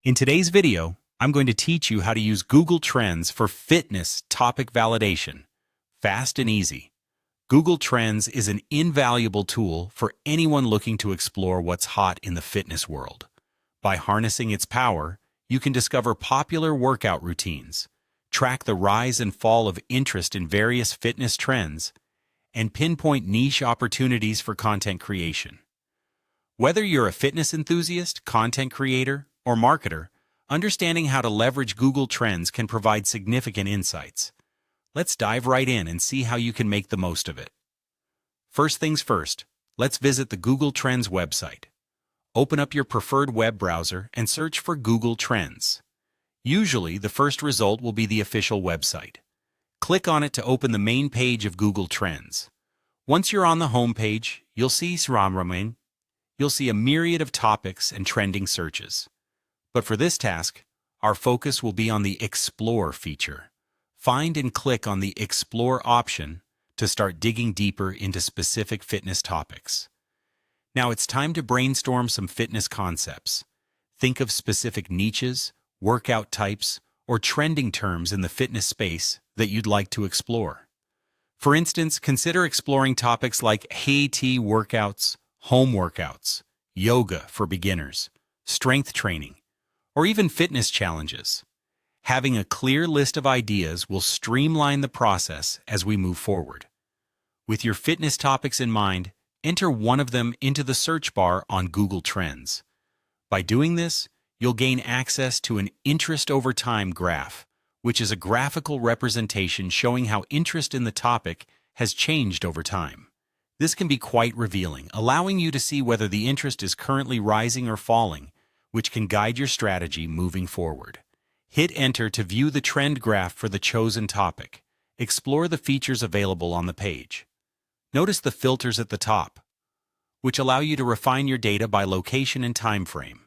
In today's video, I'm going to teach you how to use Google Trends for fitness topic validation. Fast and easy. Google Trends is an invaluable tool for anyone looking to explore what's hot in the fitness world. By harnessing its power, you can discover popular workout routines, track the rise and fall of interest in various fitness trends, and pinpoint niche opportunities for content creation. Whether you're a fitness enthusiast, content creator, or marketer, understanding how to leverage Google Trends can provide significant insights. Let's dive right in and see how you can make the most of it. First things first, let's visit the Google Trends website. Open up your preferred web browser and search for Google Trends. Usually, the first result will be the official website. Click on it to open the main page of Google Trends. Once you're on the home page, you'll see a myriad of topics and trending searches. But for this task, our focus will be on the Explore feature. Find and click on the Explore option to start digging deeper into specific fitness topics. Now it's time to brainstorm some fitness concepts. Think of specific niches, workout types, or trending terms in the fitness space that you'd like to explore. For instance, consider exploring topics like HIIT workouts, home workouts, yoga for beginners, strength training, or even fitness challenges. Having a clear list of ideas will streamline the process as we move forward. With your fitness topics in mind, enter one of them into the search bar on Google Trends. By doing this, you'll gain access to an interest over time graph, which is a graphical representation showing how interest in the topic has changed over time. This can be quite revealing, allowing you to see whether the interest is currently rising or falling, which can guide your strategy moving forward. Hit Enter to view the trend graph for the chosen topic. Explore the features available on the page. Notice the filters at the top, which allow you to refine your data by location and time frame.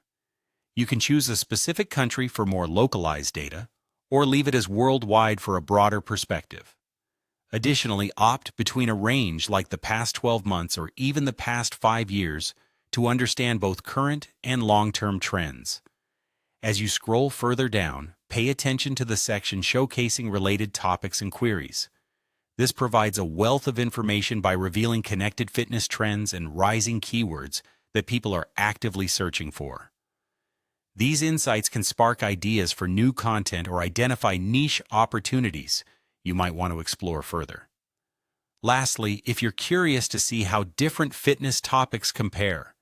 You can choose a specific country for more localized data, or leave it as worldwide for a broader perspective. Additionally, opt between a range like the past 12 months or even the past 5 years to understand both current and long-term trends. As you scroll further down, pay attention to the section showcasing related topics and queries. This provides a wealth of information by revealing connected fitness trends and rising keywords that people are actively searching for. These insights can spark ideas for new content or identify niche opportunities you might want to explore further. Lastly, if you're curious to see how different fitness topics compare,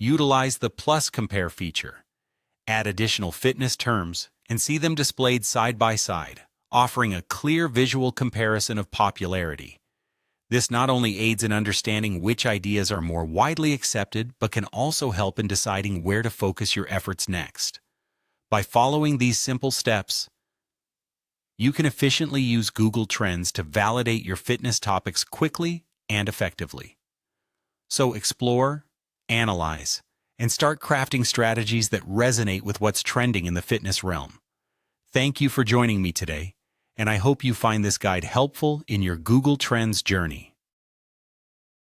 utilize the Plus Compare feature. Add additional fitness terms and see them displayed side by side, offering a clear visual comparison of popularity. This not only aids in understanding which ideas are more widely accepted, but can also help in deciding where to focus your efforts next. By following these simple steps, you can efficiently use Google Trends to validate your fitness topics quickly and effectively. So explore, analyze, and start crafting strategies that resonate with what's trending in the fitness realm. Thank you for joining me today, and I hope you find this guide helpful in your Google Trends journey.